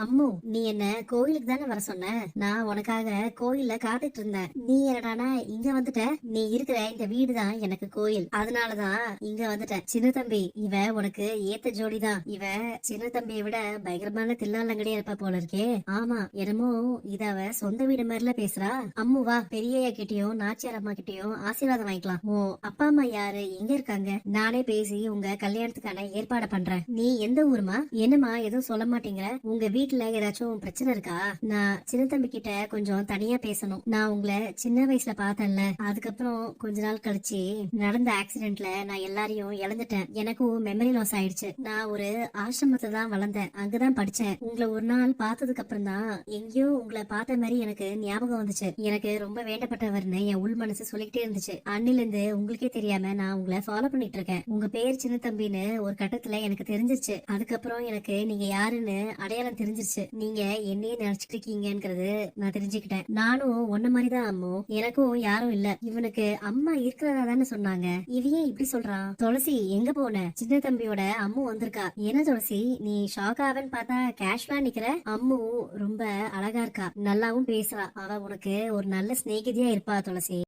அம்மு, நீ என்ன கோயிலுக்கு தானே வர சொன்ன? நான் உனக்காக கோயில்ல காத்துட்டு இருந்தேன். நீ என்னடானா இங்க வந்துட்ட. நீ இருக்கிற இந்த வீடுதான் எனக்கு கோயில், அதனாலதான் இங்க வந்துட்டேன். சின்ன தம்பி, இவ உனக்கு ஏத்த ஜோடிதான். இவ சின்ன தம்பியை விட பயங்கரமான தில்லாலங்கடியா இருப்பா போல இருக்கே. ஆமா, என்னமோ இத அவ சொந்த வீடு மாதிரில பேசுறா. அம்மு வா, பெரியய்யா கிட்டயும் நாச்சியார் அம்மா கிட்டயும் ஆசீர்வாதம் வாங்கிக்கலாம். ஓ அப்பா அம்மா யாரு, எங்க இருக்காங்க? நானே பேசி உங்க கல்யாணத்துக்கான ஏற்பாடு பண்றேன். நீ எந்த ஊருமா? என்னமா எதுவும் சொல்ல மாட்டேங்கிற? உங்க வீட்டுல ஏதாச்சும் பிரச்சனை இருக்கா? நான் சின்ன தம்பி கிட்ட கொஞ்சம் தனியா பேசணும். நான் உங்களை சின்ன வயசுல பார்த்தேன்ல, அதுக்கப்புறம் கொஞ்ச நாள் கழிச்சு நடந்த ஆக்சிடென்ட்ல நான் எல்லாரையும் இழந்துட்டேன். எனக்கும் மெமரி லாஸ் ஆயிடுச்சு. நான் ஒரு ஆசிரமத்துல தான் வளர்ந்தேன், அங்கதான் படிச்சேன். உங்களை ஒரு நாள் பார்த்ததுக்கு அப்புறம் தான் எங்கேயோ உங்களை பார்த்த மாதிரி எனக்கு ஞாபகம் வந்துச்சு. எனக்கு ரொம்ப வேண்டப்பட்டவர்னு என் உள் மனசு சொல்லிக்கிட்டே இருந்துச்சு. அன்னில இருந்து உங்களுக்கே தெரியாம நான் உங்களை ஃபாலோ பண்ணிட்டு இருக்கேன். உங்க பேர் சின்ன தம்பின்னு ஒரு கட்டத்துல எனக்கு தெரிஞ்சிருச்சு. அதுக்கப்புறம் எனக்கு நீங்க யாருன்னு அடையாளம் தெரிஞ்சிருச்சு. நீங்க என்னையே நினைச்சிட்டு இருக்கீங்கிறது நான் தெரிஞ்சுக்கிட்டேன். நானும் ஒன்ன மாதிரிதான் அம்மு. எனக்கும் யாரும் இல்ல. இவனுக்கு அம்மா இருக்கிறதா தானே சொன்னாங்க. இவன் இப்படி சொல்றான்? துளசி, எங்க போன? சின்ன தம்பியோட அம்மு வந்திருக்கா. என்ன துளசி, நீ ஷாக் ஆவன்னு பார்த்தா கேஷ்வா நிக்கிற? அம்மு ரொம்ப அழகா இருக்கா, நல்லாவும் பேசுறா. அவ உனக்கு ஒரு நல்ல சிநேகிதியா இருப்பா துளசி.